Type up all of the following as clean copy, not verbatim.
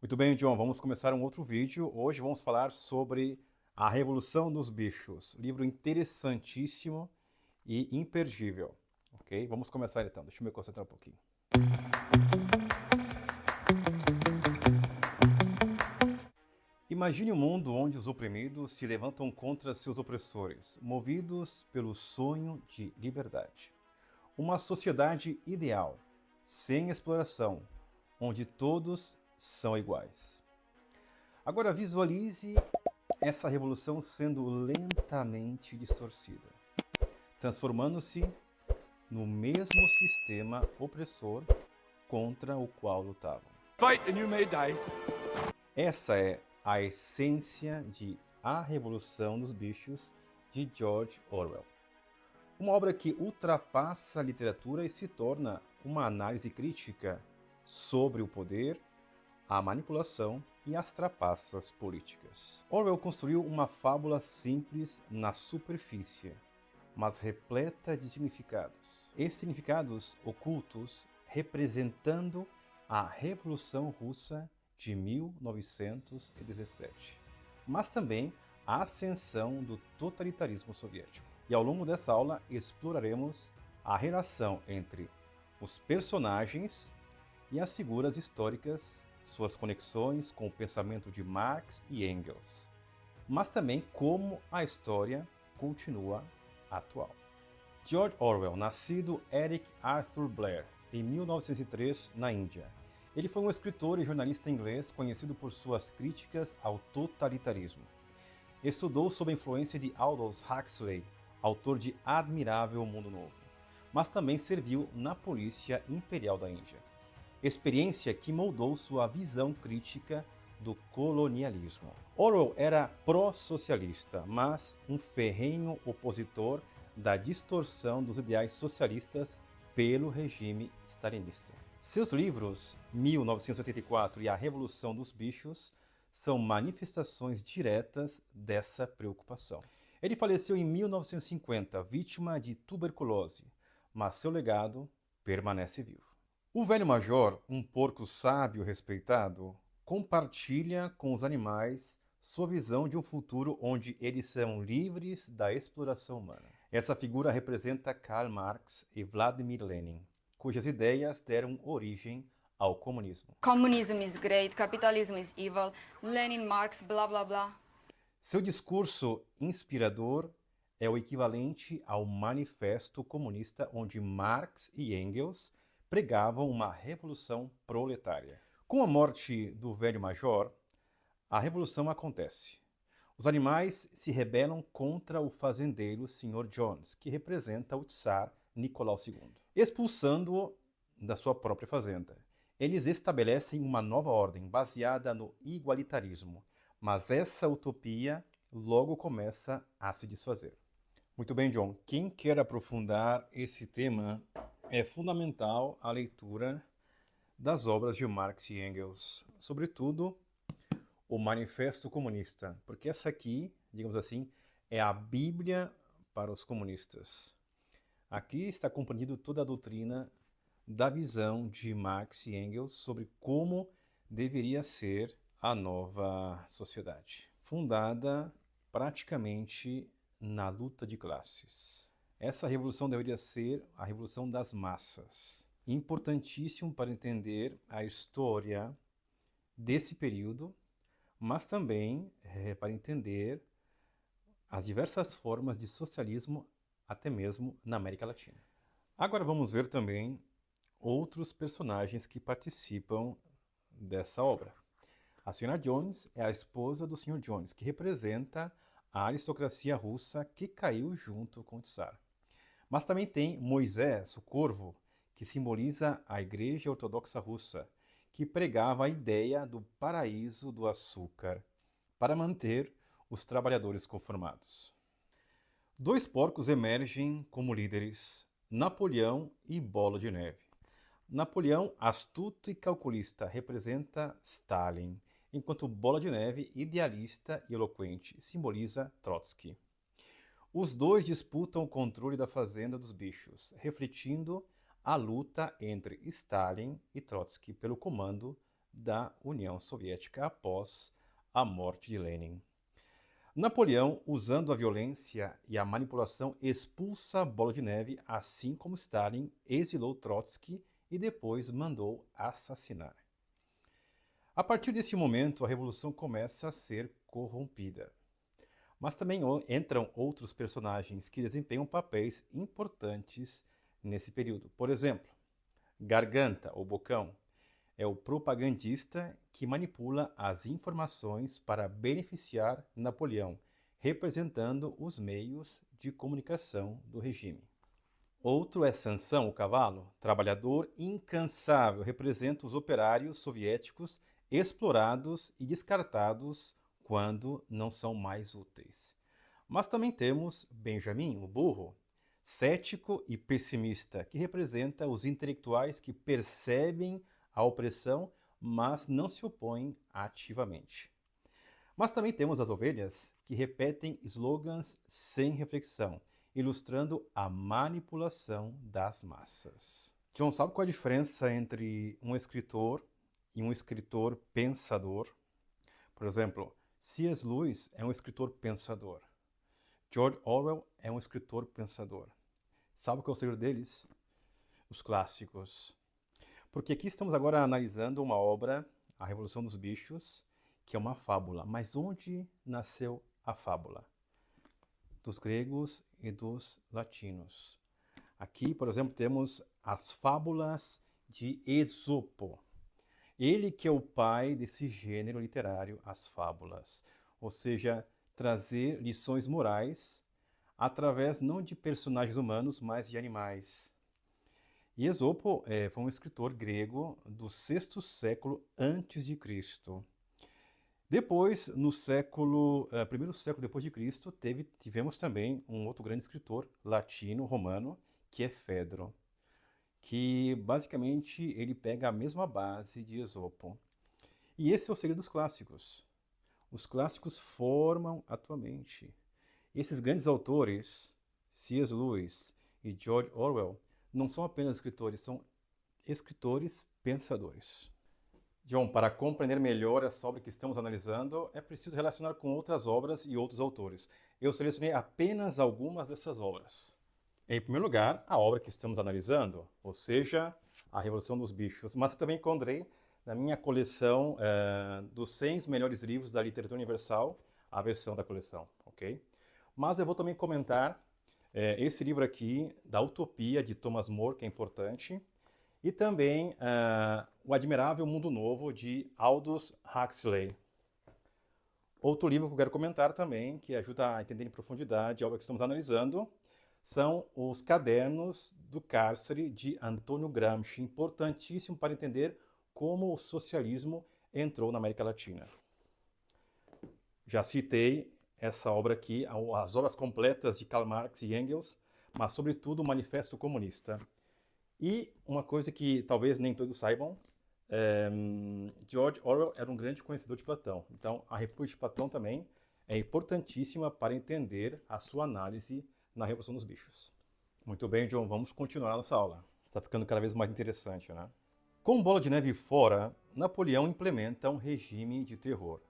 Muito bem, John, vamos começar um outro vídeo. Hoje vamos falar sobre A Revolução dos Bichos, livro interessantíssimo e imperdível, ok? Vamos começar então, deixa eu me concentrar um pouquinho. Imagine um mundo onde os oprimidos se levantam contra seus opressores, movidos pelo sonho de liberdade. Uma sociedade ideal, sem exploração, onde todos são iguais. Agora visualize essa revolução sendo lentamente distorcida, transformando-se no mesmo sistema opressor contra o qual lutavam. Fight and you may die. Essa é a essência de A Revolução dos Bichos, de George Orwell. Uma obra que ultrapassa a literatura e se torna uma análise crítica sobre o poder, a manipulação e as trapaças políticas. Orwell construiu uma fábula simples na superfície, mas repleta de significados. E significados ocultos representando a Revolução Russa de 1917, mas também a ascensão do totalitarismo soviético. E ao longo dessa aula exploraremos a relação entre os personagens e as figuras históricas, suas conexões com o pensamento de Marx e Engels, mas também como a história continua atual. George Orwell, nascido Eric Arthur Blair, em 1903, na Índia. Ele foi um escritor e jornalista inglês conhecido por suas críticas ao totalitarismo. Estudou sob a influência de Aldous Huxley, autor de Admirável Mundo Novo, mas também serviu na Polícia Imperial da Índia. Experiência que moldou sua visão crítica do colonialismo. Orwell era pró-socialista, mas um ferrenho opositor da distorção dos ideais socialistas pelo regime stalinista. Seus livros, 1984 e A Revolução dos Bichos, são manifestações diretas dessa preocupação. Ele faleceu em 1950, vítima de tuberculose, mas seu legado permanece vivo. O velho major, um porco sábio respeitado, compartilha com os animais sua visão de um futuro onde eles são livres da exploração humana. Essa figura representa Karl Marx e Vladimir Lenin, cujas ideias deram origem ao comunismo. Communism is great, capitalism is evil, Lenin, Marx, blá blá blá. Seu discurso inspirador é o equivalente ao Manifesto Comunista, onde Marx e Engels pregavam uma revolução proletária. Com a morte do velho major, a revolução acontece. Os animais se rebelam contra o fazendeiro Sr. Jones, que representa o Tsar Nicolau II, expulsando-o da sua própria fazenda. Eles estabelecem uma nova ordem baseada no igualitarismo, mas essa utopia logo começa a se desfazer. Muito bem, John. Quem quer aprofundar esse tema, é fundamental a leitura das obras de Marx e Engels, sobretudo o Manifesto Comunista, porque essa aqui, digamos assim, é a Bíblia para os comunistas. Aqui está compreendido toda a doutrina da visão de Marx e Engels sobre como deveria ser a nova sociedade, fundada praticamente na luta de classes. Essa revolução deveria ser a revolução das massas. Importantíssimo para entender a história desse período, mas também para entender as diversas formas de socialismo, até mesmo na América Latina. Agora vamos ver também outros personagens que participam dessa obra. A Sra. Jones é a esposa do Sr. Jones, que representa a aristocracia russa que caiu junto com o Tsar. Mas também tem Moisés, o corvo, que simboliza a Igreja Ortodoxa Russa, que pregava a ideia do paraíso do açúcar para manter os trabalhadores conformados. Dois porcos emergem como líderes, Napoleão e Bola de Neve. Napoleão, astuto e calculista, representa Stalin, enquanto Bola de Neve, idealista e eloquente, simboliza Trotsky. Os dois disputam o controle da Fazenda dos Bichos, refletindo a luta entre Stalin e Trotsky pelo comando da União Soviética após a morte de Lenin. Napoleão, usando a violência e a manipulação, expulsa a Bola de Neve, assim como Stalin exilou Trotsky e depois mandou assassinar. A partir desse momento, a revolução começa a ser corrompida. Mas também entram outros personagens que desempenham papéis importantes nesse período. Por exemplo, Garganta, ou Bocão, é o propagandista que manipula as informações para beneficiar Napoleão, representando os meios de comunicação do regime. Outro é Sansão, o cavalo, trabalhador incansável, representa os operários soviéticos explorados e descartados quando não são mais úteis. Mas também temos Benjamin, o burro, cético e pessimista, que representa os intelectuais que percebem a opressão, mas não se opõem ativamente. Mas também temos as ovelhas, que repetem slogans sem reflexão, ilustrando a manipulação das massas. John, sabe qual é a diferença entre um escritor e um escritor pensador? Por exemplo, C.S. Lewis é um escritor pensador. George Orwell é um escritor pensador. Sabe qual é o segredo deles? Os clássicos. Porque aqui estamos agora analisando uma obra, A Revolução dos Bichos, que é uma fábula. Mas onde nasceu a fábula? Dos gregos e dos latinos. Aqui, por exemplo, temos as fábulas de Esopo. Ele que é o pai desse gênero literário, as fábulas. Ou seja, trazer lições morais através não de personagens humanos, mas de animais. E Esopo foi um escritor grego do sexto século a.C. Depois, no primeiro século depois de Cristo, tivemos também um outro grande escritor latino-romano, que é Fedro, que basicamente ele pega a mesma base de Esopo. E esse é o segredo dos clássicos. Os clássicos formam atualmente. Esses grandes autores, C.S. Lewis e George Orwell, não são apenas escritores, são escritores pensadores. John, para compreender melhor essa obra que estamos analisando, é preciso relacionar com outras obras e outros autores. Eu selecionei apenas algumas dessas obras. Em primeiro lugar, a obra que estamos analisando, ou seja, A Revolução dos Bichos, mas também encontrei na minha coleção dos 100 melhores livros da literatura universal, a versão da coleção, ok? Mas eu vou também comentar esse livro aqui, da Utopia, de Thomas More, que é importante, e também O Admirável Mundo Novo, de Aldous Huxley. Outro livro que eu quero comentar também, que ajuda a entender em profundidade a obra que estamos analisando, são Os Cadernos do Cárcere, de Antônio Gramsci, importantíssimo para entender como o socialismo entrou na América Latina. Já citei essa obra aqui, as obras completas de Karl Marx e Engels, mas sobretudo o Manifesto Comunista. E uma coisa que talvez nem todos saibam, George Orwell era um grande conhecedor de Platão. Então, a República de Platão também é importantíssima para entender a sua análise na Revolução dos Bichos. Muito bem, John, vamos continuar nossa aula. Está ficando cada vez mais interessante, né? Com Bola de Neve fora, Napoleão implementa um regime de terror.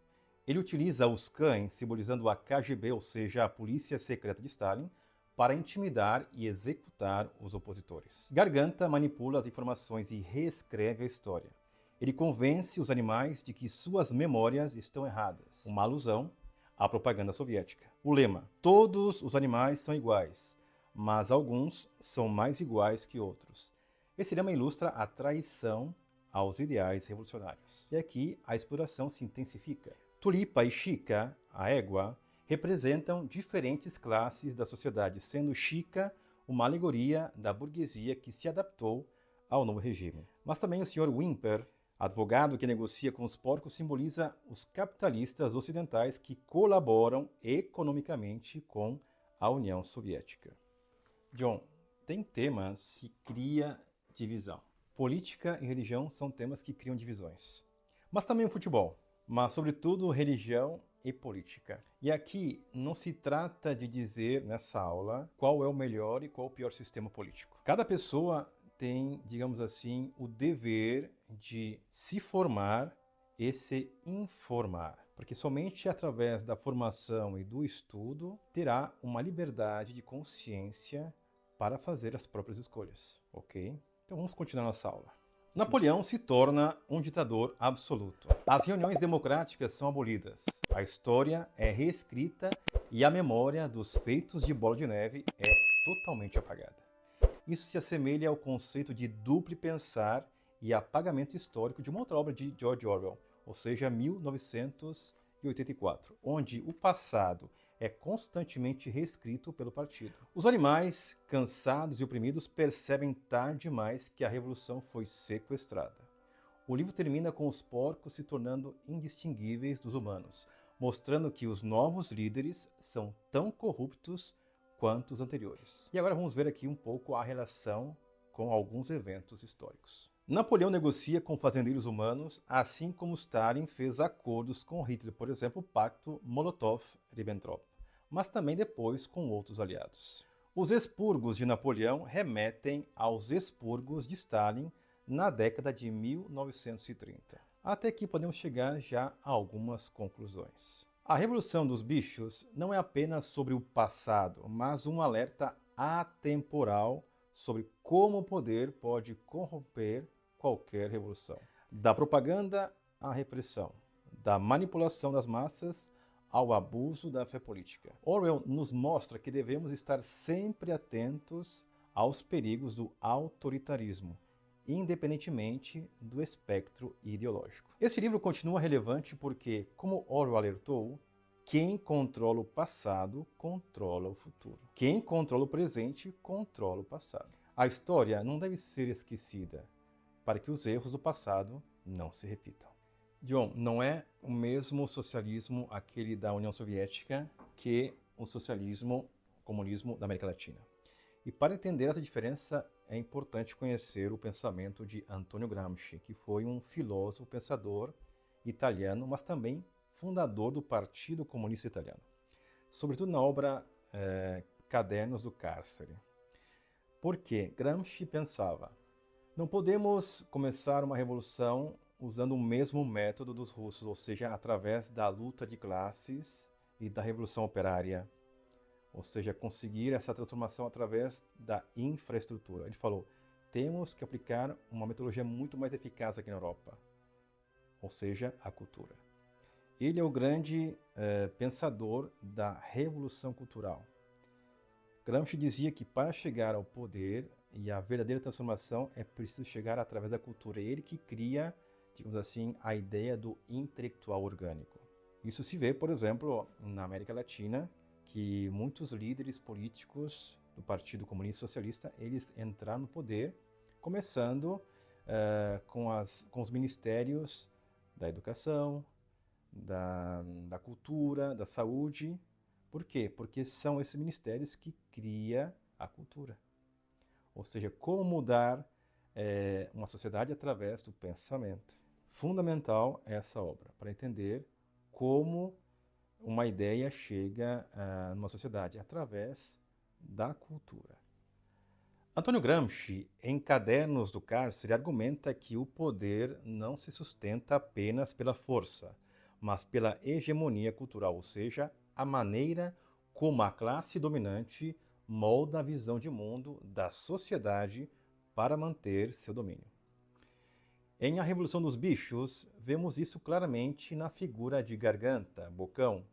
Ele utiliza os cães, simbolizando a KGB, ou seja, a Polícia Secreta de Stalin, para intimidar e executar os opositores. Garganta manipula as informações e reescreve a história. Ele convence os animais de que suas memórias estão erradas, uma alusão à propaganda soviética. O lema: todos os animais são iguais, mas alguns são mais iguais que outros. Esse lema ilustra a traição aos ideais revolucionários. E aqui a exploração se intensifica. Tulipa e Chica, a égua, representam diferentes classes da sociedade, sendo Chica uma alegoria da burguesia que se adaptou ao novo regime. Mas também o Sr. Whymper, advogado que negocia com os porcos, simboliza os capitalistas ocidentais que colaboram economicamente com a União Soviética. John, tem temas que criam divisão. Política e religião são temas que criam divisões. Mas também o futebol, mas sobretudo religião e política. E aqui não se trata de dizer nessa aula qual é o melhor e qual é o pior sistema político. Cada pessoa tem, digamos assim, o dever de se formar e se informar, porque somente através da formação e do estudo terá uma liberdade de consciência para fazer as próprias escolhas, ok? Então vamos continuar nossa aula. Napoleão se torna um ditador absoluto. As reuniões democráticas são abolidas, a história é reescrita e a memória dos feitos de Bola de Neve é totalmente apagada. Isso se assemelha ao conceito de duplo pensar e apagamento histórico de uma outra obra de George Orwell, ou seja, 1984, onde o passado é constantemente reescrito pelo partido. Os animais, cansados e oprimidos, percebem tarde demais que a revolução foi sequestrada. O livro termina com os porcos se tornando indistinguíveis dos humanos, mostrando que os novos líderes são tão corruptos quanto os anteriores. E agora vamos ver aqui um pouco a relação com alguns eventos históricos. Napoleão negocia com fazendeiros humanos, assim como Stalin fez acordos com Hitler, por exemplo, o pacto Molotov-Ribbentrop, mas também depois com outros aliados. Os expurgos de Napoleão remetem aos expurgos de Stalin na década de 1930. Até aqui podemos chegar já a algumas conclusões. A Revolução dos Bichos não é apenas sobre o passado, mas um alerta atemporal sobre como o poder pode corromper qualquer revolução. Da propaganda à repressão, da manipulação das massas ao abuso da fé política. Orwell nos mostra que devemos estar sempre atentos aos perigos do autoritarismo, independentemente do espectro ideológico. Esse livro continua relevante porque, como Orwell alertou, quem controla o passado controla o futuro. Quem controla o presente controla o passado. A história não deve ser esquecida para que os erros do passado não se repitam. John, não é o mesmo socialismo, aquele da União Soviética, que o socialismo, o comunismo da América Latina. E para entender essa diferença, é importante conhecer o pensamento de Antonio Gramsci, que foi um filósofo, pensador italiano, mas também fundador do Partido Comunista Italiano, sobretudo na obra Cadernos do Cárcere. Porque Gramsci pensava: não podemos começar uma revolução usando o mesmo método dos russos, ou seja, através da luta de classes e da revolução operária, ou seja, conseguir essa transformação através da infraestrutura. Ele falou: temos que aplicar uma metodologia muito mais eficaz aqui na Europa, ou seja, a cultura. Ele é o grande pensador da revolução cultural. Gramsci dizia que para chegar ao poder e à verdadeira transformação é preciso chegar através da cultura. É ele que cria, digamos assim, a ideia do intelectual orgânico. Isso se vê, por exemplo, na América Latina, que muitos líderes políticos do Partido Comunista Socialista, eles entraram no poder, começando com os ministérios da educação, da cultura, da saúde. Por quê? Porque são esses ministérios que criam a cultura. Ou seja, como mudar uma sociedade através do pensamento. Fundamental essa obra, para entender como uma ideia chega numa sociedade através da cultura. Antonio Gramsci, em Cadernos do Cárcere, argumenta que o poder não se sustenta apenas pela força, mas pela hegemonia cultural, ou seja, a maneira como a classe dominante molda a visão de mundo da sociedade para manter seu domínio. Em A Revolução dos Bichos, vemos isso claramente na figura de Garganta, Bocão,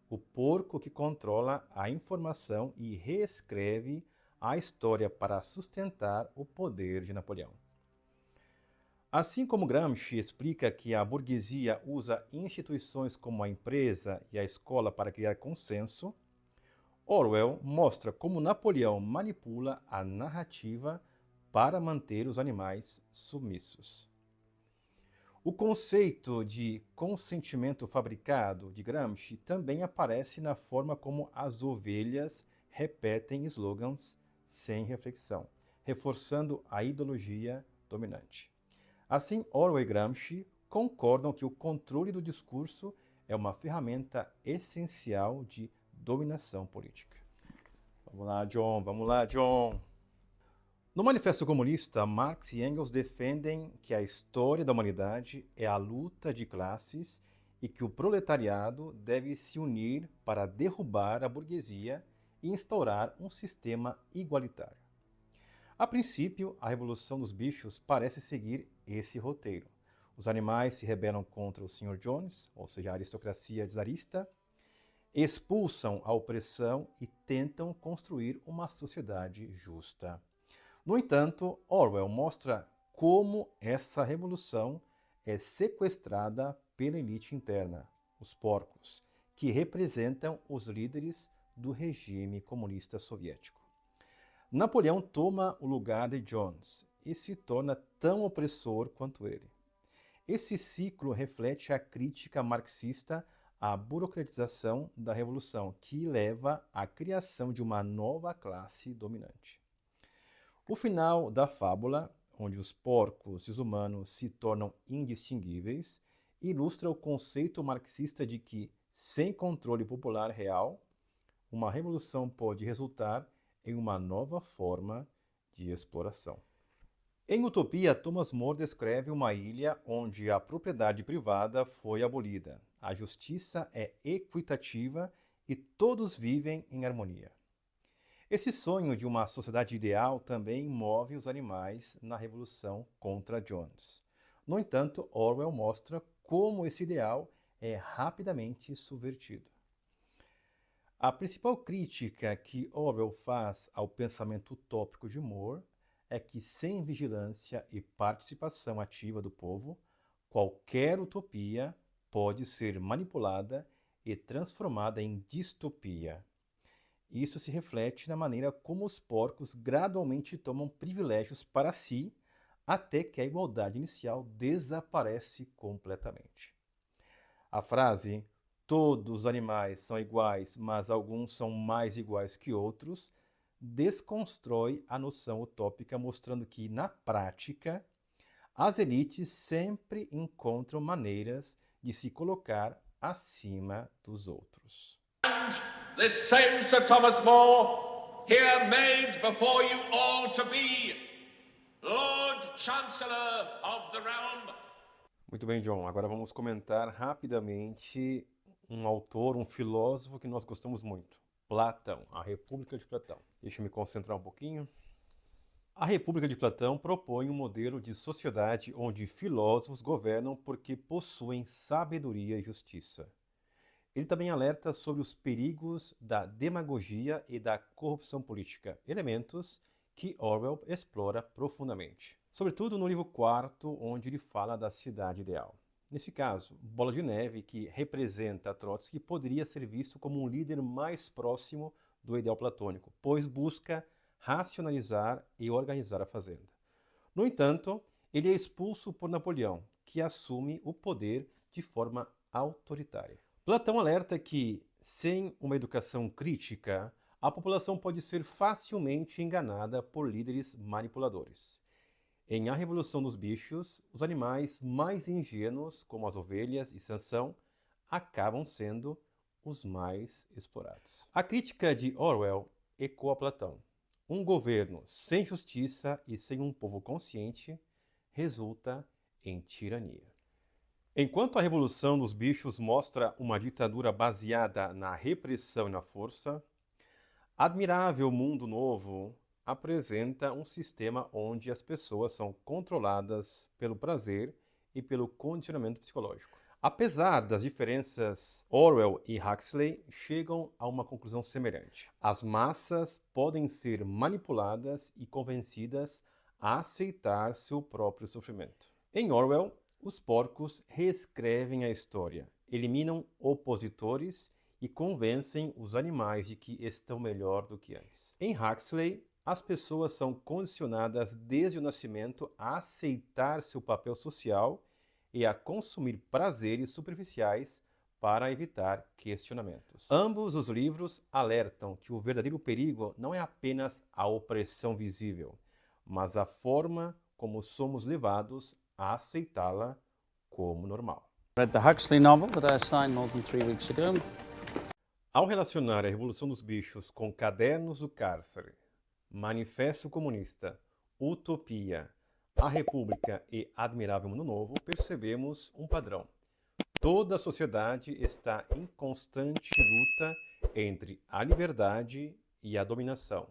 o porco que controla a informação e reescreve a história para sustentar o poder de Napoleão. Assim como Gramsci explica que a burguesia usa instituições como a empresa e a escola para criar consenso, Orwell mostra como Napoleão manipula a narrativa para manter os animais submissos. O conceito de consentimento fabricado de Gramsci também aparece na forma como as ovelhas repetem slogans sem reflexão, reforçando a ideologia dominante. Assim, Orwell e Gramsci concordam que o controle do discurso é uma ferramenta essencial de dominação política. Vamos lá, John. No Manifesto Comunista, Marx e Engels defendem que a história da humanidade é a luta de classes e que o proletariado deve se unir para derrubar a burguesia e instaurar um sistema igualitário. A princípio, a Revolução dos Bichos parece seguir esse roteiro. Os animais se rebelam contra o Sr. Jones, ou seja, a aristocracia czarista, expulsam a opressão e tentam construir uma sociedade justa. No entanto, Orwell mostra como essa revolução é sequestrada pela elite interna, os porcos, que representam os líderes do regime comunista soviético. Napoleão toma o lugar de Jones e se torna tão opressor quanto ele. Esse ciclo reflete a crítica marxista à burocratização da revolução, que leva à criação de uma nova classe dominante. O final da fábula, onde os porcos e os humanos se tornam indistinguíveis, ilustra o conceito marxista de que, sem controle popular real, uma revolução pode resultar em uma nova forma de exploração. Em Utopia, Thomas More descreve uma ilha onde a propriedade privada foi abolida, a justiça é equitativa e todos vivem em harmonia. Esse sonho de uma sociedade ideal também move os animais na revolução contra Jones. No entanto, Orwell mostra como esse ideal é rapidamente subvertido. A principal crítica que Orwell faz ao pensamento utópico de More é que, sem vigilância e participação ativa do povo, qualquer utopia pode ser manipulada e transformada em distopia. Isso se reflete na maneira como os porcos gradualmente tomam privilégios para si, até que a igualdade inicial desaparece completamente. A frase "todos os animais são iguais, mas alguns são mais iguais que outros" desconstrói a noção utópica, mostrando que, na prática, as elites sempre encontram maneiras de se colocar acima dos outros. This same Sir Thomas More, here made before you all to be Lord Chancellor of the Realm. Muito bem, John. Agora vamos comentar rapidamente um autor, um filósofo que nós gostamos muito. Platão, a República de Platão. Deixa eu me concentrar um pouquinho. A República de Platão propõe um modelo de sociedade onde filósofos governam porque possuem sabedoria e justiça. Ele também alerta sobre os perigos da demagogia e da corrupção política, elementos que Orwell explora profundamente. Sobretudo no livro 4º, onde ele fala da cidade ideal. Nesse caso, Bola de Neve, que representa Trotsky, poderia ser visto como um líder mais próximo do ideal platônico, pois busca racionalizar e organizar a fazenda. No entanto, ele é expulso por Napoleão, que assume o poder de forma autoritária. Platão alerta que, sem uma educação crítica, a população pode ser facilmente enganada por líderes manipuladores. Em A Revolução dos Bichos, os animais mais ingênuos, como as ovelhas e Sansão, acabam sendo os mais explorados. A crítica de Orwell ecoa Platão. Um governo sem justiça e sem um povo consciente resulta em tirania. Enquanto a Revolução dos Bichos mostra uma ditadura baseada na repressão e na força, Admirável Mundo Novo apresenta um sistema onde as pessoas são controladas pelo prazer e pelo condicionamento psicológico. Apesar das diferenças, Orwell e Huxley chegam a uma conclusão semelhante. As massas podem ser manipuladas e convencidas a aceitar seu próprio sofrimento. Em Orwell, os porcos reescrevem a história, eliminam opositores e convencem os animais de que estão melhor do que antes. Em Huxley, as pessoas são condicionadas desde o nascimento a aceitar seu papel social e a consumir prazeres superficiais para evitar questionamentos. Ambos os livros alertam que o verdadeiro perigo não é apenas a opressão visível, mas a forma como somos levados a aceitá-la como normal. Read the Huxley novel that I signed more than 3 weeks ago. Ao relacionar a Revolução dos Bichos com Cadernos do Cárcere, Manifesto Comunista, Utopia, A República e Admirável Mundo Novo, percebemos um padrão. Toda a sociedade está em constante luta entre a liberdade e a dominação,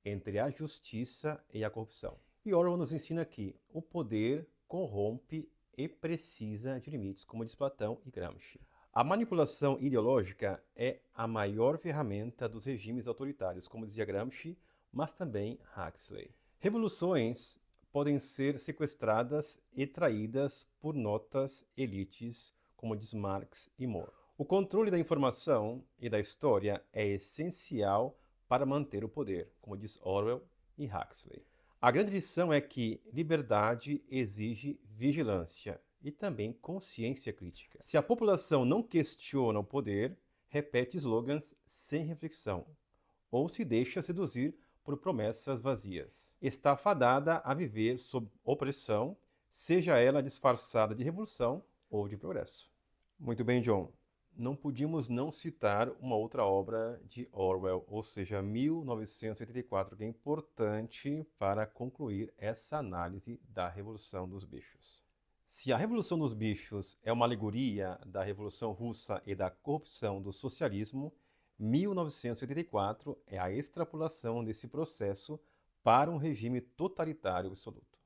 entre a justiça e a corrupção. E Orwell nos ensina que o poder corrompe e precisa de limites, como diz Platão e Gramsci. A manipulação ideológica é a maior ferramenta dos regimes autoritários, como dizia Gramsci, mas também Huxley. Revoluções podem ser sequestradas e traídas por notas elites, como diz Marx e More. O controle da informação e da história é essencial para manter o poder, como diz Orwell e Huxley. A grande lição é que liberdade exige vigilância e também consciência crítica. Se a população não questiona o poder, repete slogans sem reflexão ou se deixa seduzir por promessas vazias. Está fadada a viver sob opressão, seja ela disfarçada de revolução ou de progresso. Muito bem, John. Não podíamos não citar uma outra obra de Orwell, ou seja, 1984, que é importante para concluir essa análise da Revolução dos Bichos. Se a Revolução dos Bichos é uma alegoria da Revolução Russa e da corrupção do socialismo, 1984 é a extrapolação desse processo para um regime totalitário absoluto.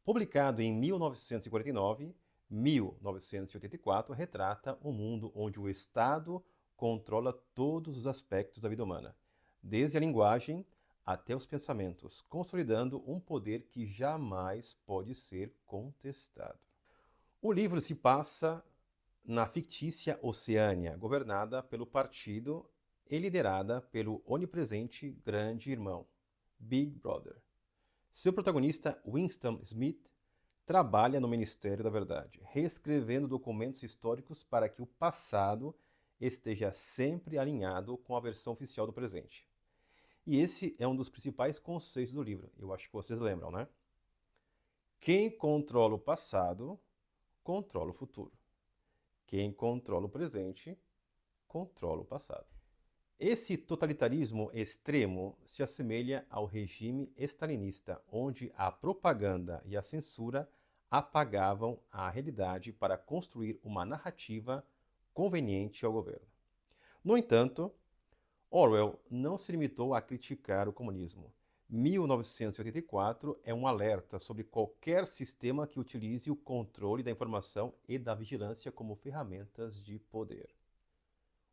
Publicado em 1949, 1984 retrata um mundo onde o Estado controla todos os aspectos da vida humana, desde a linguagem até os pensamentos, consolidando um poder que jamais pode ser contestado. O livro se passa na fictícia Oceânia, governada pelo partido e liderada pelo onipresente Grande Irmão, Big Brother. Seu protagonista, Winston Smith, trabalha no Ministério da Verdade, reescrevendo documentos históricos para que o passado esteja sempre alinhado com a versão oficial do presente. E esse é um dos principais conceitos do livro, eu acho que vocês lembram, né? Quem controla o passado, controla o futuro. Quem controla o presente, controla o passado. Esse totalitarismo extremo se assemelha ao regime stalinista, onde a propaganda e a censura apagavam a realidade para construir uma narrativa conveniente ao governo. No entanto, Orwell não se limitou a criticar o comunismo. 1984 é um alerta sobre qualquer sistema que utilize o controle da informação e da vigilância como ferramentas de poder.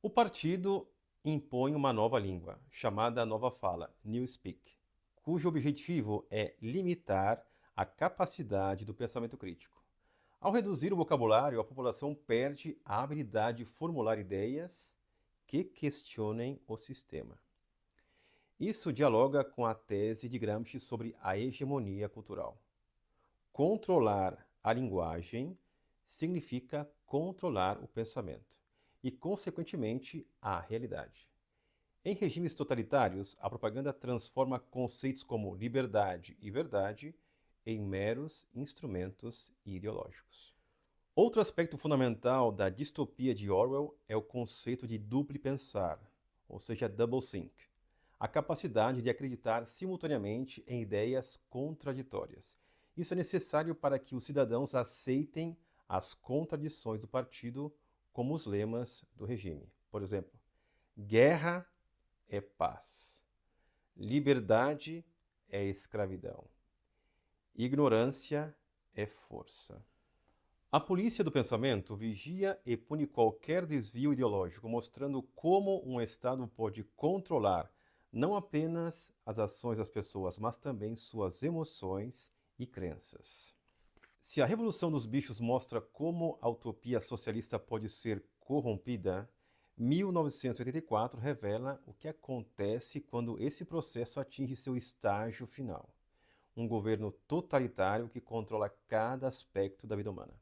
O partido impõe uma nova língua, chamada Nova Fala, Newspeak, cujo objetivo é limitar a capacidade do pensamento crítico. Ao reduzir o vocabulário, a população perde a habilidade de formular ideias que questionem o sistema. Isso dialoga com a tese de Gramsci sobre a hegemonia cultural. Controlar a linguagem significa controlar o pensamento e, consequentemente, a realidade. Em regimes totalitários, a propaganda transforma conceitos como liberdade e verdade em meros instrumentos ideológicos. Outro aspecto fundamental da distopia de Orwell é o conceito de duplo pensar, ou seja, doublethink, a capacidade de acreditar simultaneamente em ideias contraditórias. Isso é necessário para que os cidadãos aceitem as contradições do partido, como os lemas do regime. Por exemplo, guerra é paz, liberdade é escravidão, ignorância é força. A polícia do pensamento vigia e pune qualquer desvio ideológico, mostrando como um Estado pode controlar não apenas as ações das pessoas, mas também suas emoções e crenças. Se a Revolução dos Bichos mostra como a utopia socialista pode ser corrompida, 1984 revela o que acontece quando esse processo atinge seu estágio final. Um governo totalitário que controla cada aspecto da vida humana.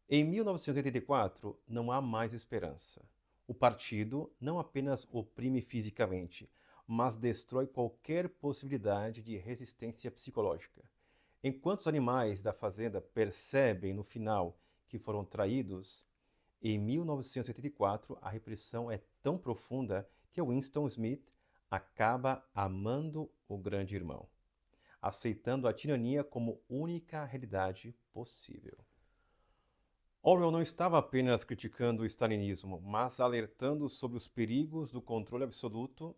Em 1984, não há mais esperança. O partido não apenas oprime fisicamente, mas destrói qualquer possibilidade de resistência psicológica. Enquanto os animais da fazenda percebem no final que foram traídos, em 1984 a repressão é tão profunda que Winston Smith acaba amando o Grande Irmão. aceitando a tirania como única realidade possível. Orwell não estava apenas criticando o stalinismo, mas alertando sobre os perigos do controle absoluto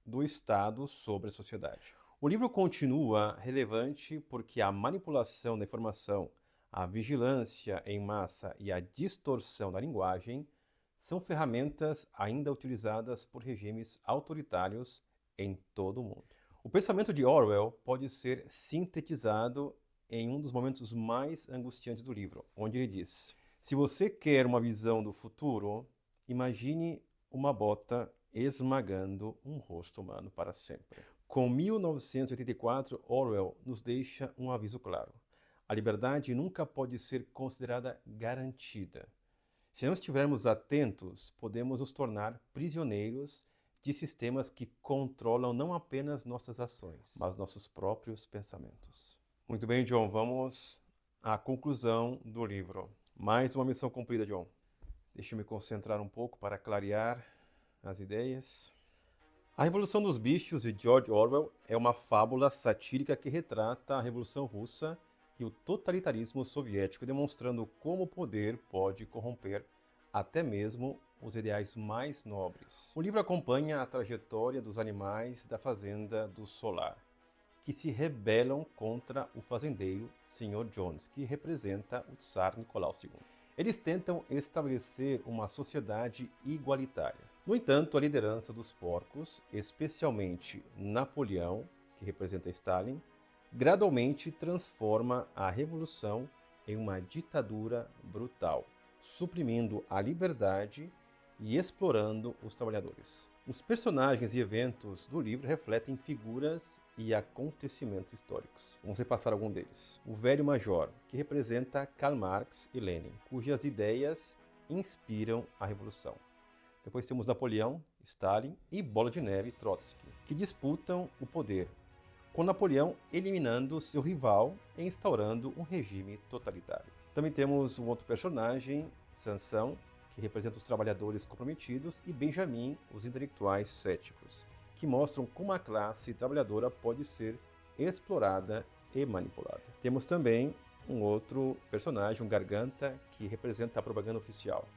do Estado sobre a sociedade. O livro continua relevante porque a manipulação da informação, a vigilância em massa e a distorção da linguagem são ferramentas ainda utilizadas por regimes autoritários em todo o mundo. O pensamento de Orwell pode ser sintetizado em um dos momentos mais angustiantes do livro, onde ele diz: se você quer uma visão do futuro, imagine uma bota esmagando um rosto humano para sempre. Com 1984, Orwell nos deixa um aviso claro. A liberdade nunca pode ser considerada garantida. Se não estivermos atentos, podemos nos tornar prisioneiros de sistemas que controlam não apenas nossas ações, mas nossos próprios pensamentos. Muito bem, John, vamos à conclusão do livro. Mais uma missão cumprida, John. Deixa eu me concentrar um pouco para clarear as ideias. A Revolução dos Bichos, de George Orwell, é uma fábula satírica que retrata a Revolução Russa e o totalitarismo soviético, demonstrando como o poder pode corromper até mesmo os ideais mais nobres. O livro acompanha a trajetória dos animais da fazenda do Solar, que se rebelam contra o fazendeiro Sr. Jones, que representa o Tsar Nicolau II. Eles tentam estabelecer uma sociedade igualitária. No entanto, a liderança dos porcos, especialmente Napoleão, que representa Stalin, gradualmente transforma a revolução em uma ditadura brutal, suprimindo a liberdade e explorando os trabalhadores. Os personagens e eventos do livro refletem figuras e acontecimentos históricos. Vamos repassar algum deles. O Velho Major, que representa Karl Marx e Lenin, cujas ideias inspiram a Revolução. Depois temos Napoleão, Stalin e Bola de Neve, Trotsky, que disputam o poder, com Napoleão eliminando seu rival e instaurando um regime totalitário. Também temos um outro personagem, Sansão, que representa os trabalhadores comprometidos, e Benjamin, os intelectuais céticos, que mostram como a classe trabalhadora pode ser explorada e manipulada. Temos também um outro personagem, um Garganta, que representa a propaganda oficial.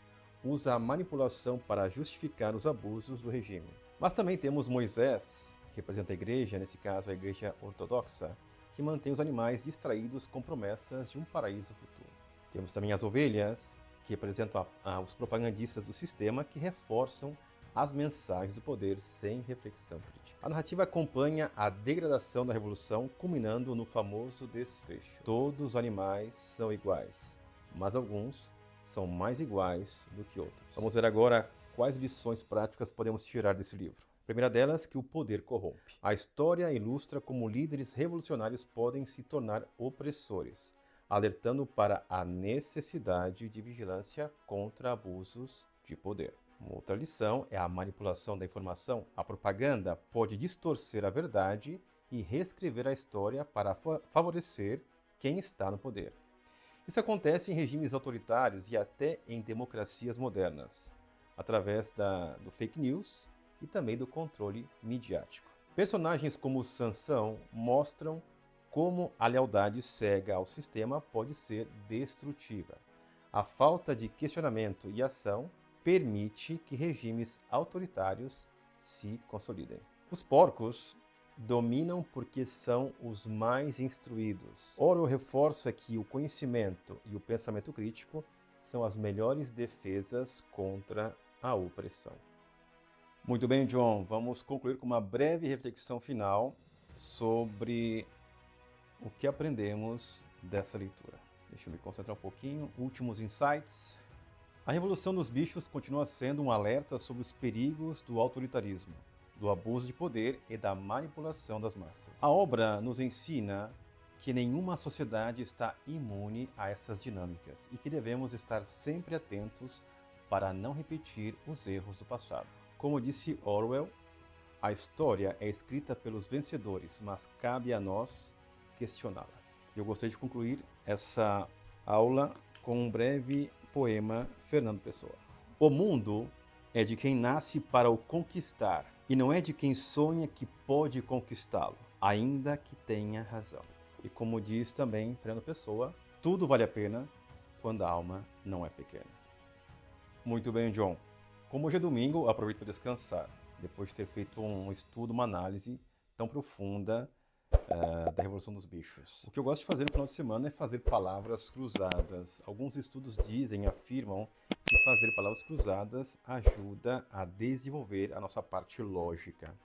Usa a manipulação para justificar os abusos do regime. Mas também temos Moisés, que representa a igreja, nesse caso a igreja ortodoxa, que mantém os animais distraídos com promessas de um paraíso futuro. Temos também as ovelhas, que representam os propagandistas do sistema, que reforçam as mensagens do poder sem reflexão crítica. A narrativa acompanha a degradação da revolução, culminando no famoso desfecho. Todos os animais são iguais, mas alguns são mais iguais do que outros. Vamos ver agora quais lições práticas podemos tirar desse livro. A primeira delas, que o poder corrompe. A história ilustra como líderes revolucionários podem se tornar opressores, alertando para a necessidade de vigilância contra abusos de poder. Uma outra lição é a manipulação da informação. A propaganda pode distorcer a verdade e reescrever a história para favorecer quem está no poder. Isso acontece em regimes autoritários e até em democracias modernas, através do fake news e também do controle midiático. Personagens como Sansão mostram como a lealdade cega ao sistema pode ser destrutiva. A falta de questionamento e ação permite que regimes autoritários se consolidem. Os porcos dominam porque são os mais instruídos. Orwell reforça que o conhecimento e o pensamento crítico são as melhores defesas contra a opressão. Muito bem, John, vamos concluir com uma breve reflexão final sobre o que aprendemos dessa leitura. Deixa eu me concentrar um pouquinho. Últimos insights. A Revolução dos Bichos continua sendo um alerta sobre os perigos do autoritarismo, do abuso de poder e da manipulação das massas. A obra nos ensina que nenhuma sociedade está imune a essas dinâmicas e que devemos estar sempre atentos para não repetir os erros do passado. Como disse Orwell, a história é escrita pelos vencedores, mas cabe a nós questioná-la. Eu gostaria de concluir essa aula com um breve poema Fernando Pessoa. O mundo é de quem nasce para o conquistar, e não é de quem sonha que pode conquistá-lo. ainda que tenha razão. E como diz também Fernando Pessoa, tudo vale a pena quando a alma não é pequena. Muito bem, John. Como hoje é domingo, aproveito para descansar, depois de ter feito um estudo, uma análise tão profunda da Revolução dos Bichos. O que eu gosto de fazer no final de semana é fazer palavras cruzadas. Alguns estudos afirmam que fazer palavras cruzadas ajuda a desenvolver a nossa parte lógica.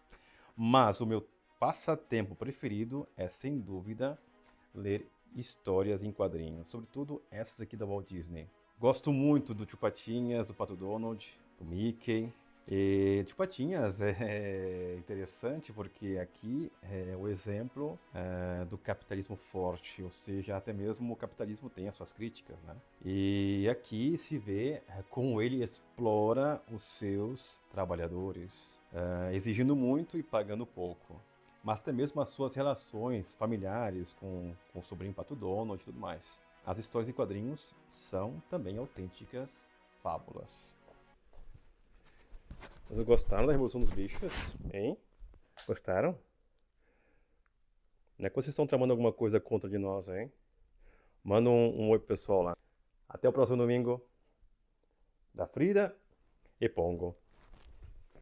Mas o meu passatempo preferido é, sem dúvida, ler histórias em quadrinhos, sobretudo essas aqui da Walt Disney. Gosto muito do Tio Patinhas, do Pato Donald, do Mickey. E Tio Patinhas é interessante porque aqui é o exemplo do capitalismo forte, ou seja, até mesmo o capitalismo tem as suas críticas, né? E aqui se vê como ele explora os seus trabalhadores, exigindo muito e pagando pouco. Mas até mesmo as suas relações familiares com o sobrinho Pato Donald e tudo mais. As histórias em quadrinhos são também autênticas fábulas. Vocês gostaram da Revolução dos Bichos? Hein? Gostaram? Não é que vocês estão tramando alguma coisa contra de nós, hein? Manda um oi pro pessoal lá. Até o próximo domingo. Da Frida e Pongo.